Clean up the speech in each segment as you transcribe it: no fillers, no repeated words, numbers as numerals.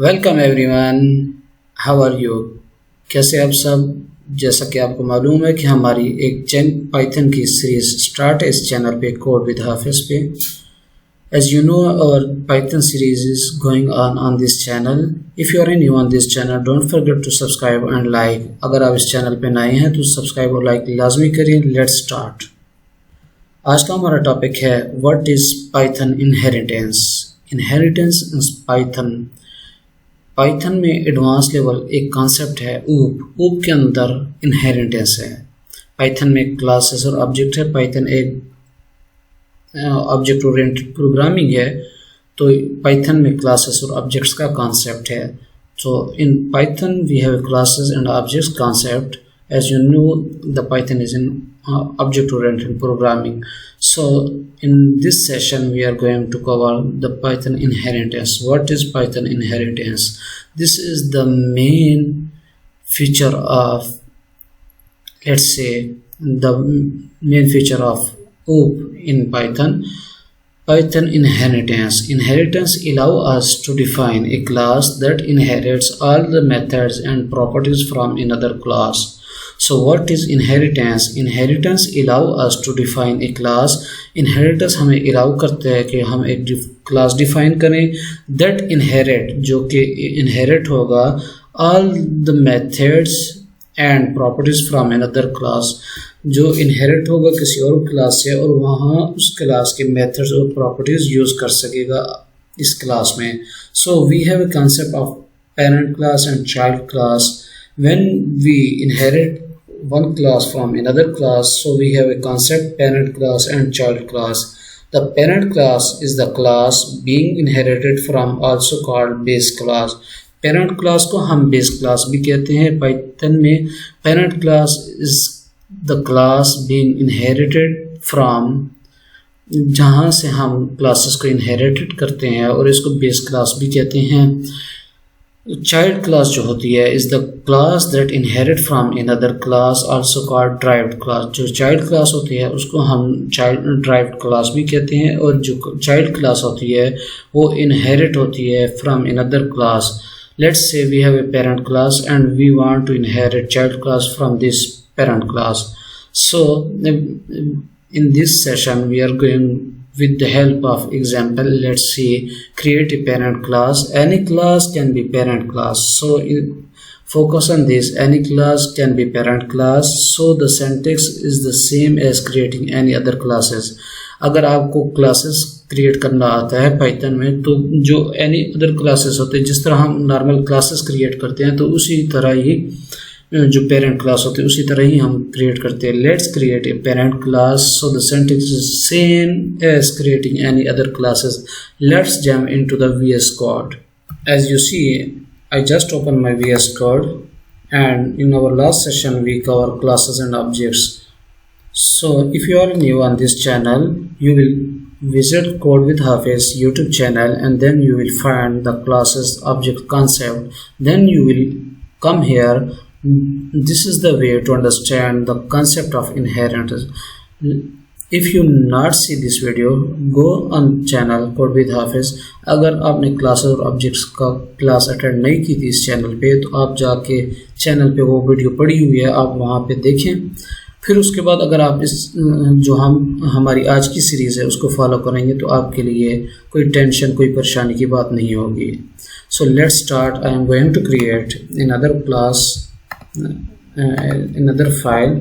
Welcome everyone, how are you. कैसे आप सब। जैसा कि आपको मालूम है कि हमारी एक पाइथन की सीरीज स्टार्ट है इस चैनल पे, कोड विद हाफिज पे। As you know, our Python series is going on this channel. If you are new on this channel, don't forget to subscribe and like. अगर आप इस चैनल पे नए हैं तो सब्सक्राइब और लाइक लाजमी करिए। Let's start. आज का हमारा टॉपिक है what is Python inheritance. Inheritance in Python. Python में एडवांस लेवल एक कॉन्सेप्ट है ऊप। ऊप के अंदर इनहेरिटेंस है। पाइथन में क्लासेस और ऑब्जेक्ट है। पाइथन एक ऑब्जेक्ट ओरिएंटेड प्रोग्रामिंग है, तो पाइथन में क्लासेस और ऑब्जेक्ट्स का कॉन्सेप्ट है। So in Python we have classes and objects concept. As you know, the Python is in object-oriented programming. So in this session we are going to cover the Python inheritance. What is Python inheritance? This is the main feature of, let's say, the main feature of OOP in Python. Python inheritance. Inheritance allow us to define a class that inherits all the methods and properties from another class. So what is inheritance? Inheritance allow us to define a class. Inheritance हमें allow करते हैं कि हम एक class define करें that inherit, जो कि inherit होगा all the methods and properties from another class, जो इनहेरिट होगा किसी और क्लास से और वहाँ उस क्लास के मेथड्स और प्रॉपर्टीज यूज कर सकेगा इस क्लास में। So we have a concept of parent class and child class. When we inherit one class from another class, so we have a concept parent class and child class. The parent class is the class being inherited from, also called base class. Parent class को हम base class भी कहते हैं। Python में parent class is the class being inherited from, जहाँ से हम classes को इनहेरिटेड करते हैं, और इसको बेस क्लास भी कहते हैं। चाइल्ड क्लास जो होती है is the class that inherit from another class, also called derived class. जो चाइल्ड क्लास होती है उसको हम चाइल्ड ड्राइव्ड क्लास भी कहते हैं, और जो चाइल्ड क्लास होती है वो इनहेरिट होती है from another class. Let's say we have a parent class and we want to inherit child class from this parent class. So in this session we are going with the help of example. Let's see, create a parent class. Any class can be parent class. So focus on this. Any class can be parent class. So the syntax is the same as creating any other classes. अगर आपको classes create करना आता है Python में, तो जो any other classes होते हैं, जिस तरह हम नॉर्मल क्लासेस क्रिएट करते हैं, तो उसी तरह ही जो पेरेंट क्लास होते हैं उसी तरह ही हम क्रिएट करते हैं। Let's create a parent class. So the syntax is same as creating any other classes. Let's jump into the VS code. As you see, I just open my VS code and in our last session we cover classes and objects. So if you are new on this channel, you will visit Code with Hafiz YouTube channel, and then you will find the classes object concept. Then you will come here. This is the way to understand the concept of inheritance. If you not see this video, go on channel Code with Hafiz. अगर आपने classes और objects का class attend नहीं की थी इस channel पे, तो आप जाके चैनल पे वो वीडियो पड़ी हुई है, आप वहाँ पे देखें। फिर उसके बाद अगर आप इस जो हमारी आज की सीरीज़ है उसको फॉलो करेंगे तो आपके लिए कोई टेंशन, कोई परेशानी की बात नहीं होगी। So let's start. I am going to create another class, another file,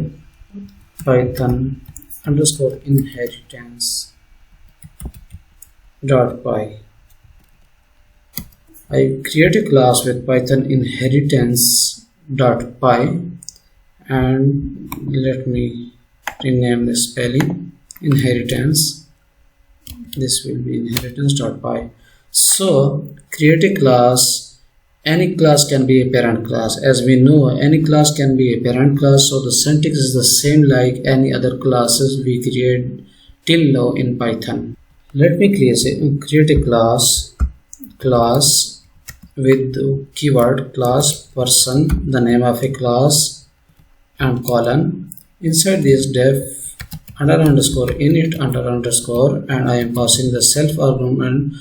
python underscore inheritance .py. I create a class with python inheritance .py, and let me rename the spelling inheritance. This will be inheritance.py. So create a class. Any class can be a parent class. As we know, any class can be a parent class, so the syntax is the same like any other classes we create till now in Python. Let me create a class with the keyword class person, the name of a class, and colon. Inside this def underscore init underscore, and I am passing the self argument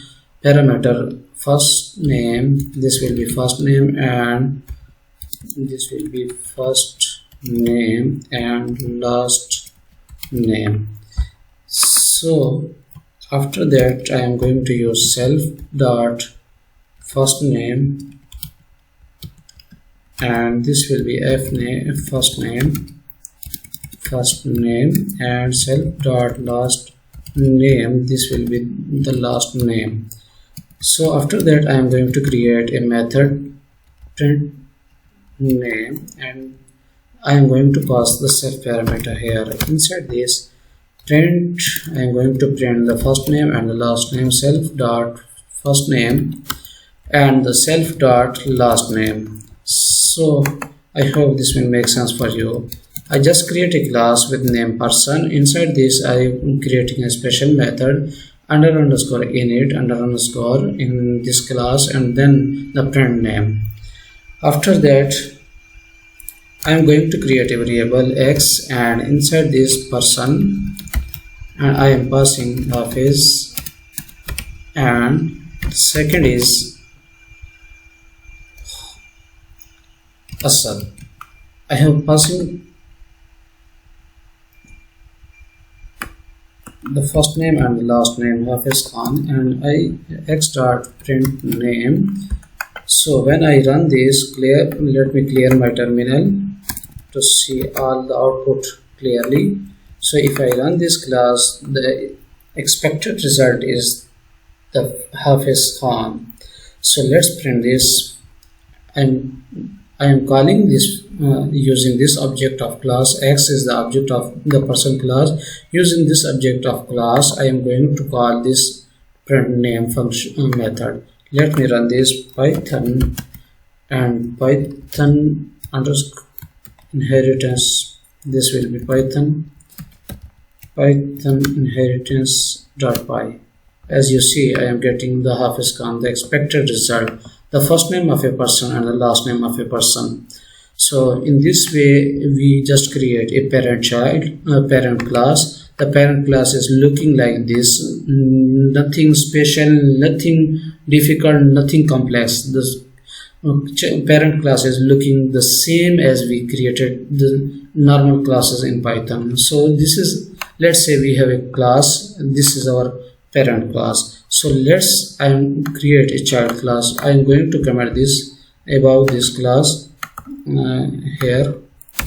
parameter first name, this will be first name, and this will be first name and last name. So after that I am going to use self dot first name, and this will be first name, and self dot last name, this will be the last name. So after that I am going to create a method print name, and I am going to pass the self parameter here. Inside this print, I am going to print the first name and the last name, self dot first name and the self dot last name. So I hope this will make sense for you. I just create a class with name person. Inside this I am creating a special method under underscore init under underscore in this class, and then the print name. After that I am going to create a variable x, and inside this person, and I am passing office, and second is Asad. I have passing the first name and the last name Hafiz Khan, and I x dot print name. So when I run this, let me clear my terminal to see all the output clearly. So if I run this class, the expected result is the Hafiz Khan. So let's print this, and I am calling this using this object of class. X is the object of the person class. Using this object of class, I am going to call this print name function method. Let me run this Python, and Python underscore inheritance, this will be Python inheritance dot py. As you see, I am getting the Hafiz Khan, the expected result, the first name of a person and the last name of a person. So in this way we just create a parent class. The parent class is looking like this, nothing special, nothing difficult, nothing complex. This parent class is looking the same as we created the normal classes in Python. So this is, let's say we have a class, this is our parent class. So let's create a child class. I am going to comment this above this class here,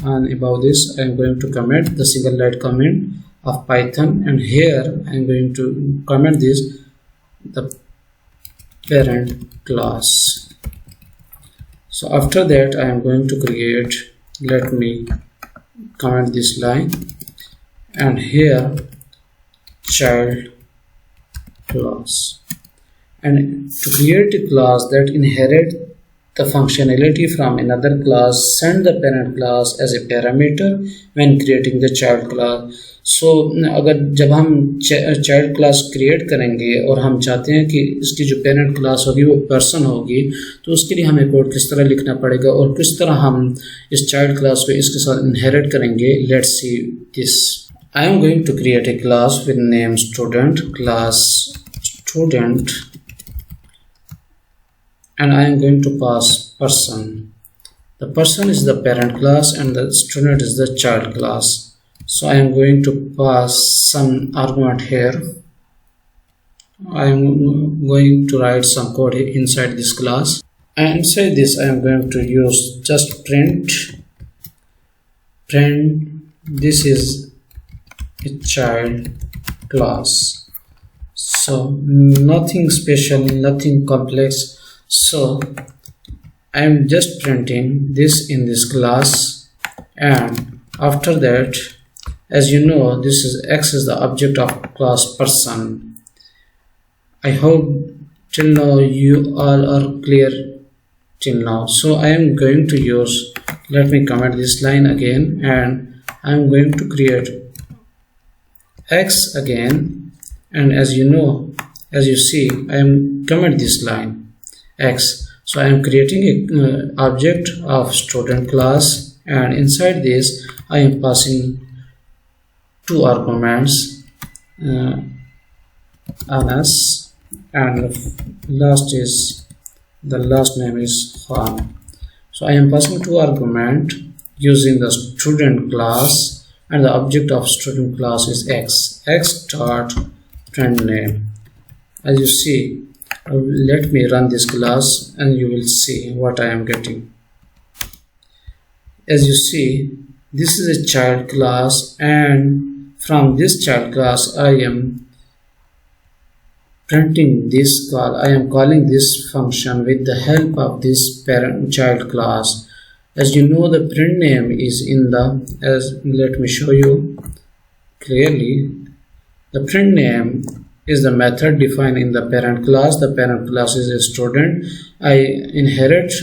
and above this I am going to comment the single line comment of Python, and here I am going to comment this the parent class. So after that I am going to create, let me comment this line, and here child class. And to create a class that inherits the functionality from another class, send the parent class as a parameter when creating the child class. So अगर जब हम child class create करेंगे और हम चाहते हैं कि इसकी जो पेरेंट क्लास होगी वो पर्सन होगी, तो उसके लिए हमें कोड किस तरह लिखना पड़ेगा और किस तरह हम इस चाइल्ड क्लास को इसके साथ इनहेरिट करेंगे. Let's see this. I am going to create a class with name student, class student, and I am going to pass person. The person is the parent class and the student is the child class. So I am going to pass some argument here. I am going to write some code inside this class, and inside this I am going to use just print. This is a child class, so nothing special, nothing complex. So I am just printing this in this class, and after that, as you know, this is X is the object of class person. I hope till now you all are clear till now. So I am going to use, let me comment this line again, and I am going to create X again, and as you know, as you see, I am comment this line X. So I am creating a object of student class, and inside this I am passing two arguments, Anas and the last name is Khan. So I am passing two argument using the student class, and the object of student class is x dot friend name. As you see, let me run this class and you will see what I am getting. As you see, this is a child class, and from this child class I am printing this call. I am calling this function with the help of this parent child class. As you know, the print name is in the, let me show you clearly. The print name is the method defined in the parent class. The parent class is a student. I inherit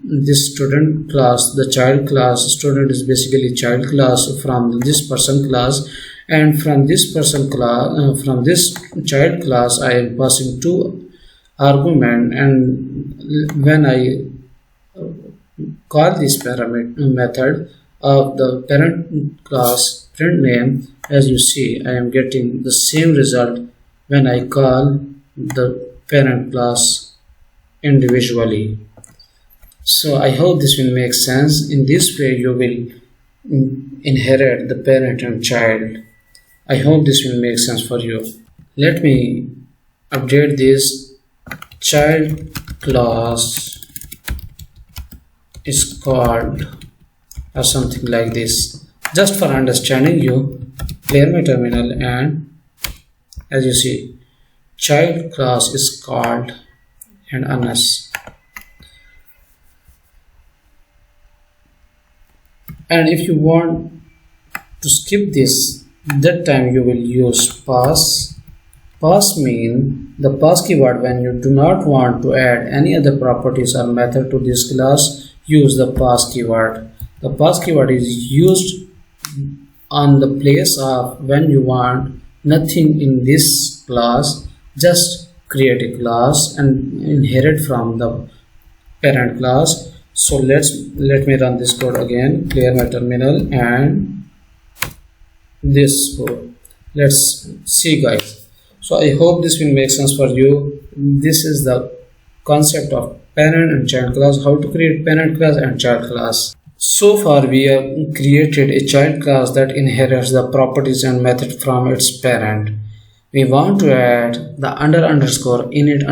this student class, the child class. Student is basically child class from this person class, and from this person class, from this child class, I am passing two argument, and when I call this parameter method of the parent class print name, as you see, I am getting the same result when I call the parent class individually. So I hope this will make sense. In this way you will inherit the parent and child. I hope this will make sense for you. Let me update this. Child class is called or something like this. Just for understanding you, clear my terminal, and as you see, child class is called and ns. And if you want to skip this, that time you will use pass. Pass mean the pass keyword. When you do not want to add any other properties or method to this class, use the pass keyword. The pass keyword is used on the place of when you want nothing in this class, just create a class and inherit from the parent class. So let me run this code again, clear my terminal, and this code. Let's see, guys. So I hope this will make sense for you. This is the concept of parent and child class, how to create parent class and child class. So far we have created a child class that inherits the properties and method from its parent. We want to add the underscore init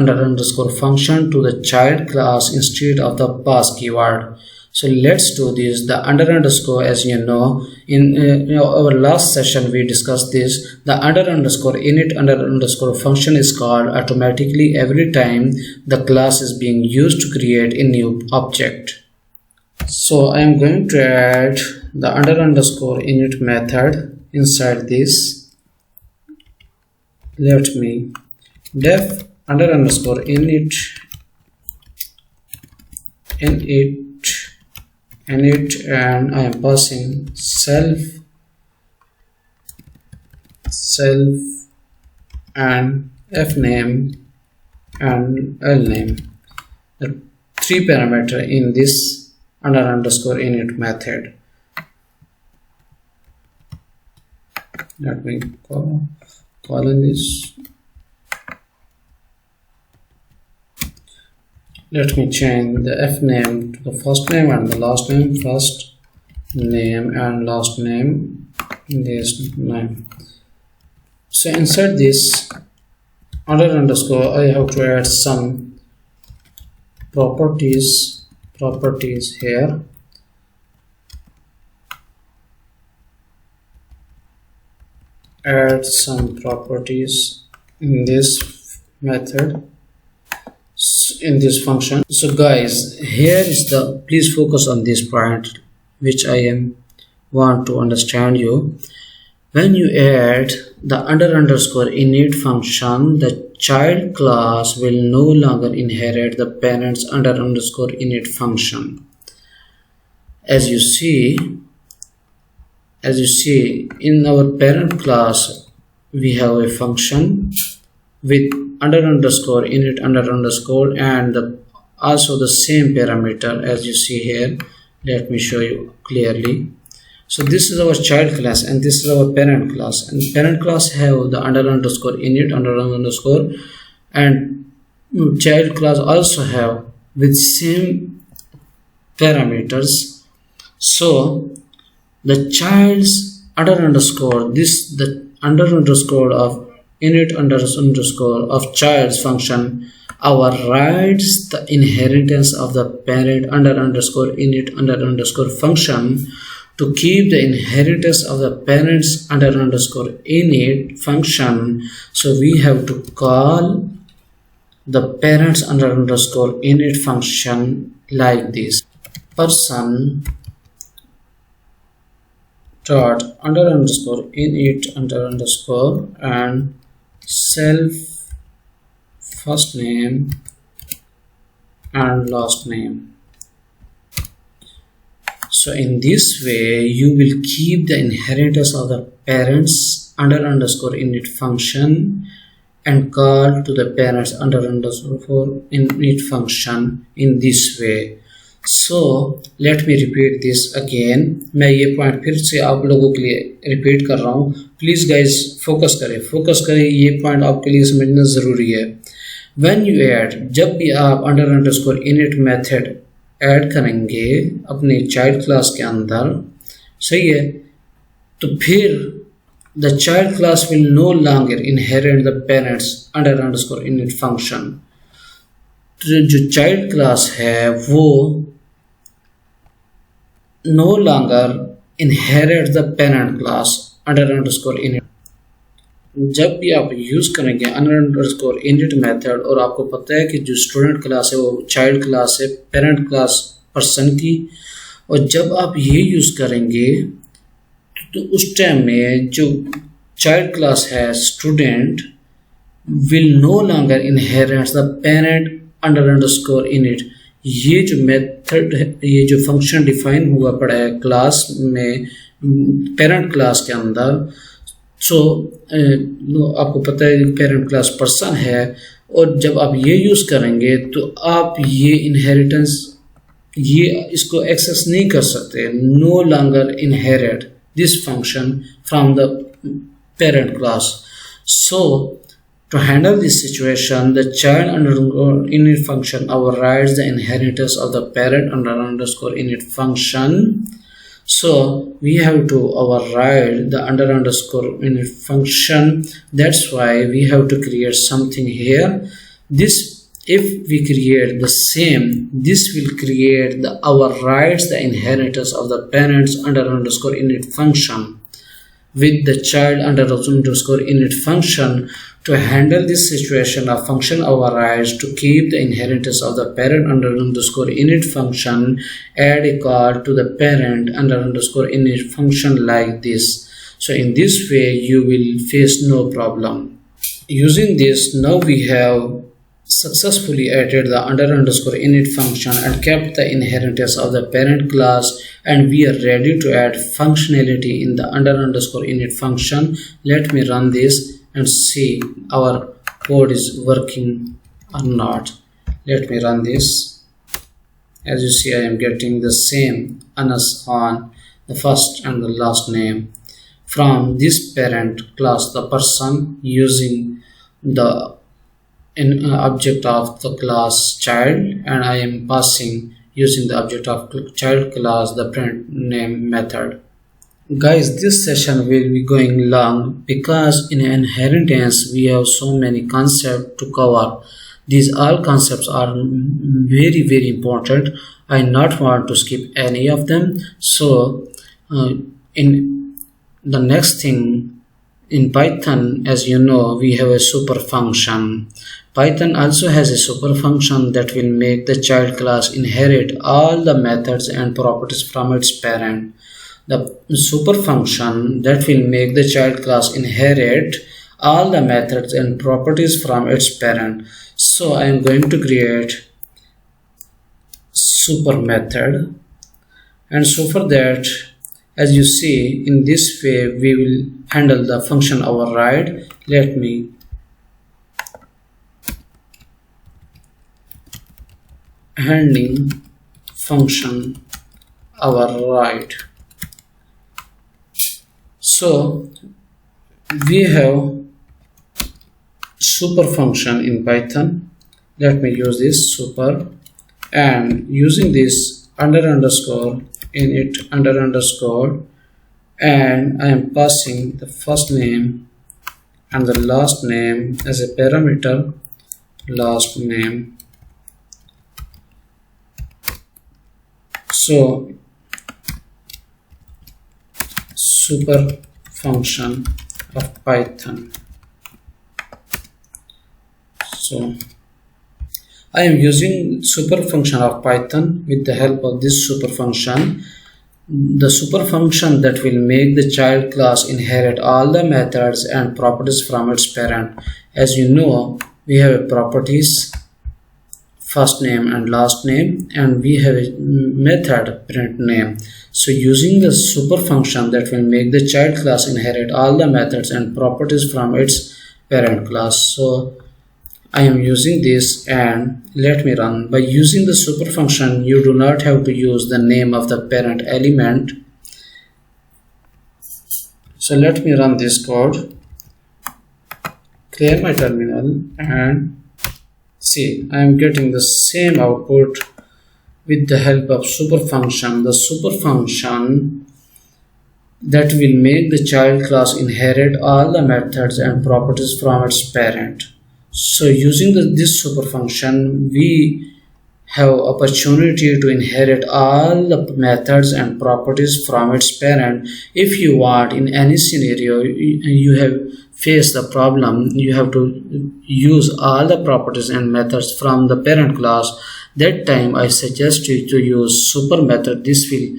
function to the child class instead of the pass keyword. So let's do this. The underscore, as you know, in our last session we discussed this. The init function is called automatically every time the class is being used to create a new object. So I am going to add the init method inside this. Let me def init and I am passing self and fname and lname, the three parameter in this init method. Let me call in this. Let me change the fname to the first name and the last name, first name and last name, this name. So inside this underscore I have to add some properties here. Add some properties in this method, in this function. So guys, here is the, please focus on this point which I want to understand you. When you add the underscore init function, the child class will no longer inherit the parent's underscore init function. As you see in our parent class we have a function with underscore init underscore and also the same parameter as you see here. Let me show you clearly. So this is our child class and this is our parent class, and parent class have the underscore init underscore and child class also have with same parameters. So the child's underscore this the underscore of init underscore of child's function overrides the inheritance of the parent underscore init underscore function. To keep the inheritance of the parents underscore init function, so we have to call the parents underscore init function like this: person dot underscore init underscore and self first name and last name. So in this way you will keep the inheritance of the parents underscore init function and call to the parents underscore init function in this way. So let me repeat this again. मैं ये point फिर से आप लोगों के लिए repeat कर रहा हूँ. प्लीज गाइज फोकस करें, ये पॉइंट आपके लिए समझना जरूरी है. When you add, जब भी आप underscore init मेथड ऐड करेंगे अपने चाइल्ड क्लास के अंदर, सही है, तो फिर the child class will no longer inherit the parents underscore init function. तो जो चाइल्ड क्लास है वो no longer inherit the parent class underscore init. जब भी आप यूज़ करेंगे underscore init मेथड और आपको पता है कि जो स्टूडेंट क्लास है वो चाइल्ड क्लास है पेरेंट क्लास पर्सन की, और जब आप ये यूज़ करेंगे तो उस टाइम में जो चाइल्ड क्लास है student will no longer inherit the parent underscore init. ये जो मेथड है, ये जो फंक्शन डिफाइन हुआ पड़ा है क्लास में पेरेंट क्लास के अंदर, सो आपको पता है पेरेंट क्लास पर्सन है, और जब आप ये यूज़ करेंगे तो आप ये इनहेरिटेंस इसको एक्सेस नहीं कर सकते. No longer inherit this function from the parent class. So to handle this situation, the child underscore init function overrides the inheritance of the parent underscore init function. So we have to override the underscore init function. That's why we have to create something here. This, if we create the same, this will create the overrides the inheritance of the parents underscore init function with the child underscore init function. To handle this situation, a function overrides to keep the inheritance of the parent underscore init function. Add a call to the parent underscore init function like this. So in this way you will face no problem. Using this, now we have successfully added the underscore init function and kept the inheritance of the parent class, and we are ready to add functionality in the underscore init function. Let me run this and see our code is working or not. Let me run this. As you see, I am getting the same anas on the first and the last name from this parent class, the person, using the object of the class child, and I am passing using the object of child class the parent name method. Guys, this session will be going long because in inheritance we have so many concepts to cover. These all concepts are very important. I not want to skip any of them. So in the next thing, in Python, as you know, we have a super function. Python also has a super function that will make the child class inherit all the methods and properties from its parent. The super function that will make the child class inherit all the methods and properties from its parent. So I am going to create super method, and so for that, as you see, in this way we will handle the function override. Let me handling function override. So we have super function in Python. Let me use this super, and using this underscore init underscore, and I am passing the first name and the last name as a parameter, last name. So super function of Python. So I am using super function of Python. With the help of this super function, the super function that will make the child class inherit all the methods and properties from its parent. As you know, we have properties first name and last name, and we have a method print name. So using the super function that will make the child class inherit all the methods and properties from its parent class. So I am using this, and let me run. By using the super function, you do not have to use the name of the parent element. So let me run this code, clear my terminal, and see, I am getting the same output with the help of super function. The super function that will make the child class inherit all the methods and properties from its parent. So using this super function, we have opportunity to inherit all the methods and properties from its parent. If you want, in any scenario you have faced the problem, you have to use all the properties and methods from the parent class. That time I suggest you to use super method. This will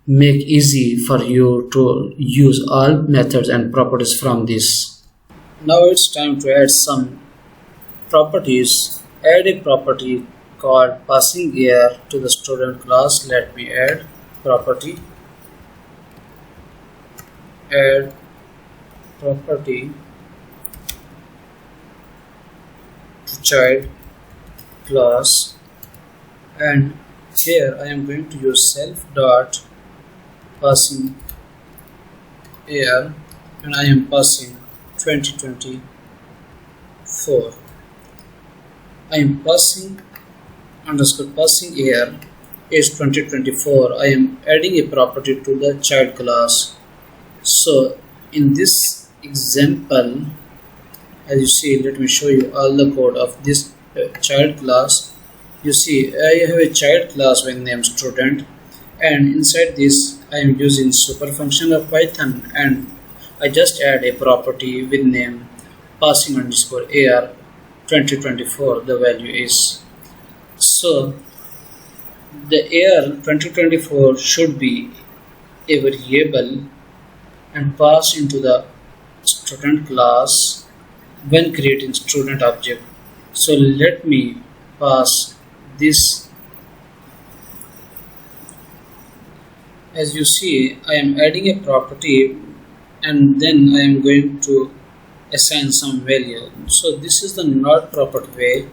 make easy for you to use all methods and properties from this. Now it's time to add some properties. Add a property called passing year to the student class. Let me add property, add property to child class, and here I am going to use self dot passing year, and I am passing 2024. I am passing underscore passing year is 2024. I am adding a property to the child class. So in this example, as you see, let me show you all the code of this child class. You see, I have a child class with name student, and inside this I am using super function of Python, and I just add a property with name passing underscore year 2024. The value is, so the year 2024 should be a variable and pass into the student class when creating student object. So let me pass this. As you see, I am adding a property, and then I am going to assign some value. So this is the not proper way.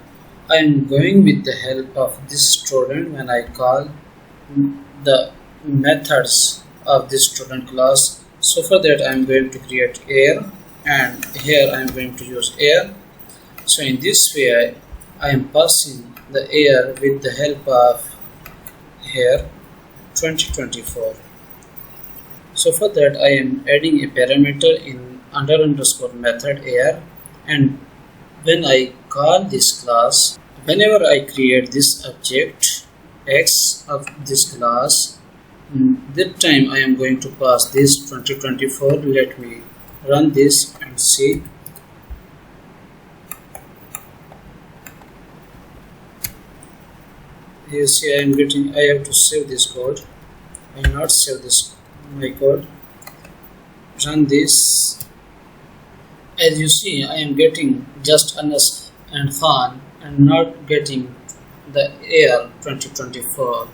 I am going with the help of this student when I call the methods of this student class. So for that I am going to create air, and here I am going to use air. So in this way I am passing the air with the help of here 2024. So for that I am adding a parameter in underscore method air, and when I call this class, whenever I create this object x of this class, that time I am going to pass this 2024. Let me run this and see. You see, I have to save this code. I not save this my code. Run this. As you see, I am getting just Anas and Khan and not getting the year 2024.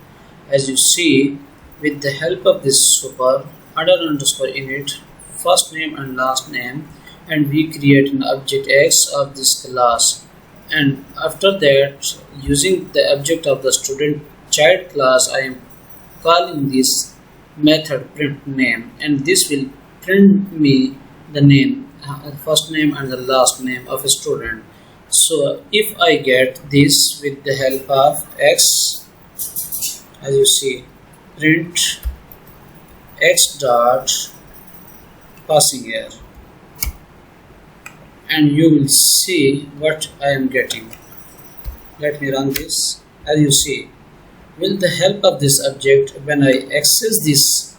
As you see, with the help of this super underscore init first name and last name, and we create an object x of this class, and after that using the object of the student child class I am calling this method print name, and this will print me the name first name and the last name of a student. So if I get this with the help of x, as you see, print x dot passing year, and you will see what I am getting. Let me run this. As you see, with the help of this object, when I access this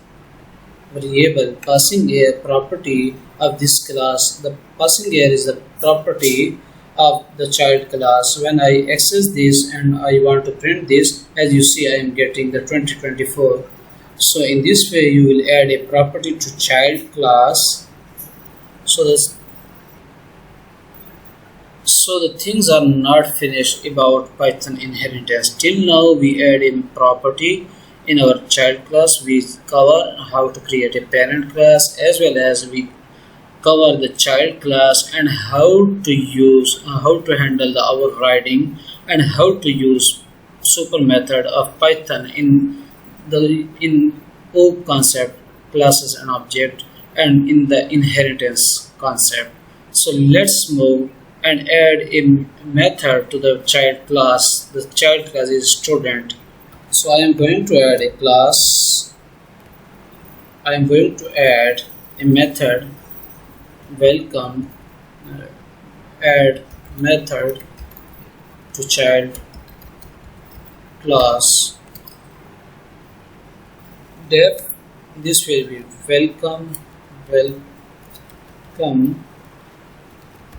variable passing year property of this class, the passing year is the property of the child class. When I access this and I want to print this, as you see, I am getting the 2024. So in this way you will add a property to child class. So the things are not finished about Python inheritance. Till now we add a property in our child class. We cover how to create a parent class, as well as we cover the child class and how to handle the overriding and how to use super method of Python in OOP concept, classes and object, and in the inheritance concept. So let's move and add a method to the child class. The child class is student. So I am going to add a class. I am going to add a method welcome, add method to child class def. This will be welcome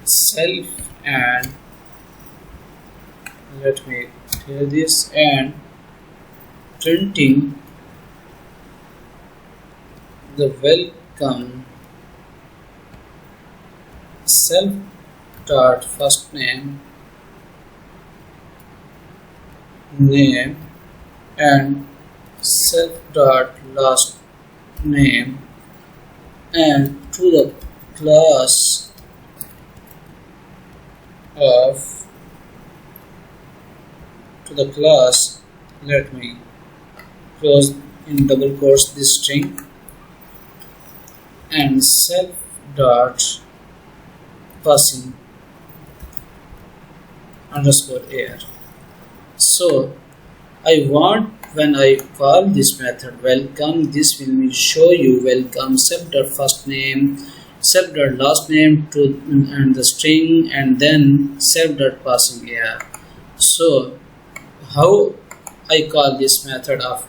self, and let me clear this, and printing the welcome self dot first name and self dot last name, and to the class let me close in double quotes this string, and self dot passing underscore air. So I want, when I call this method welcome, this will show you welcome self dot first name, self dot last name to and the string, and then self dot passing air. So how I call this method of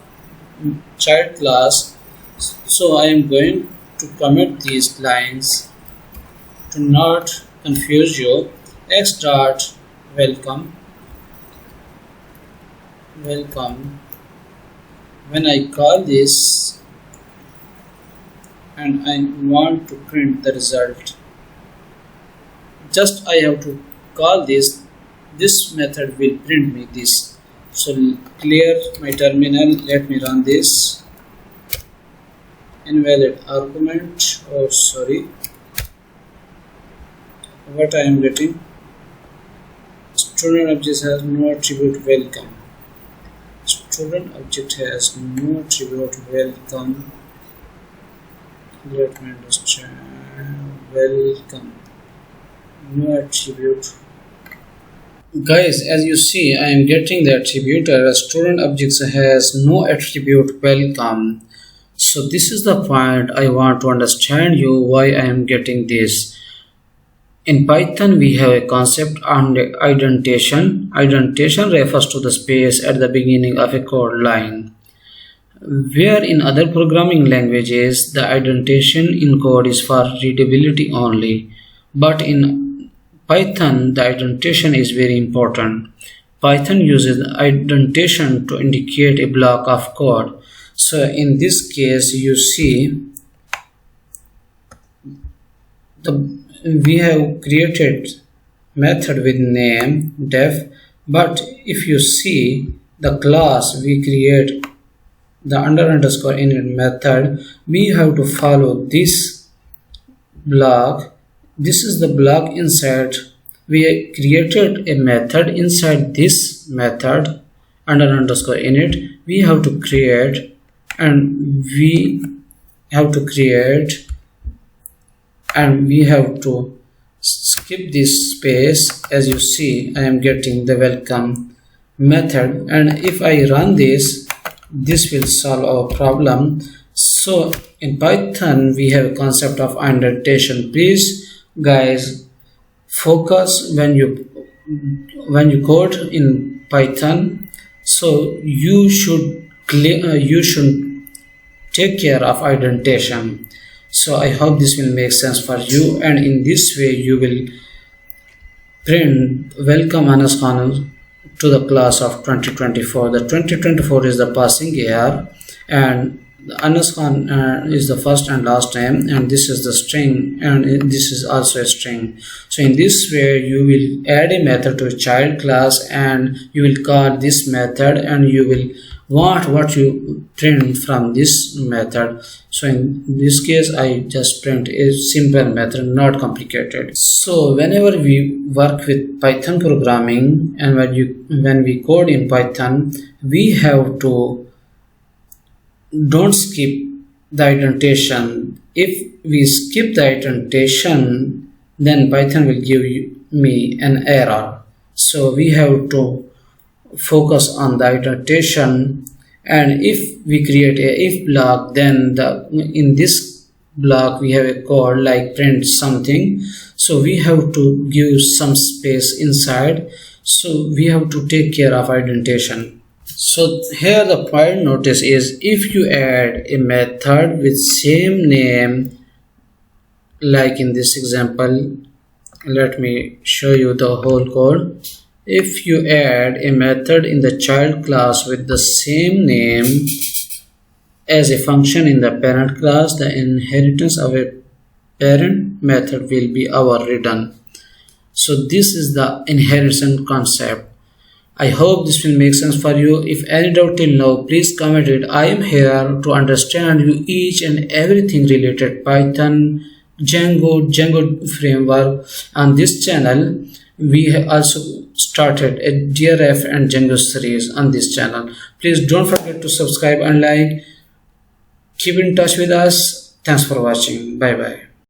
child class? So I am going to commit these lines to not confuse you. X dot welcome, when I call this and I want to print the result, just I have to call this method will print me this. So clear my terminal. Let me run this. Invalid argument, oh sorry, what I am getting, student object has no attribute welcome. Student object has no attribute welcome. Let me understand. Welcome, no attribute. Guys, as you see, I am getting the attribute as student object has no attribute welcome. So this is the point I want to understand you why I am getting this. In Python we have a concept on indentation. Indentation refers to the space at the beginning of a code line, where in other programming languages the indentation in code is for readability only, but in Python the indentation is very important. Python uses indentation to indicate a block of code. So in this case you see we have created method with name def, but if you see the class we create the underscore init method, we have to follow this block. This is the block inside. We created a method inside this method underscore init. We have to create, and we have to create and we have to skip this space. As you see, I am getting the welcome method, and if I run this will solve our problem. So in Python we have a concept of indentation. Please guys, focus when you code in Python. So you should take care of indentation. So I hope this will make sense for you, and in this way you will print welcome Anas Khan to the class of 2024. The 2024 is the passing year, and Anas Khan is the first and last name, and this is the string, and this is also a string. So in this way you will add a method to a child class, and you will call this method, and you will want what you print from this method. So in this case I just print a simple method, not complicated. So whenever we work with Python programming, and when we code in Python, we have to don't skip the indentation. If we skip the indentation, then Python will give me an error. So we have to focus on the indentation, and if we create a if block, then in this block we have a code like print something. So we have to give some space inside, so we have to take care of indentation. So here the point notice is, if you add a method with same name, like in this example, let me show you the whole code. If you add a method in the child class with the same name as a function in the parent class, the inheritance of a parent method will be overridden. So this is the inheritance concept. I hope this will make sense for you. If any doubt till now, please comment it. I am here to understand you each and everything related Python, Django framework. On this channel, we have also started a DRF and Django series on this channel. Please don't forget to subscribe and like. Keep in touch with us. Thanks for watching. Bye bye.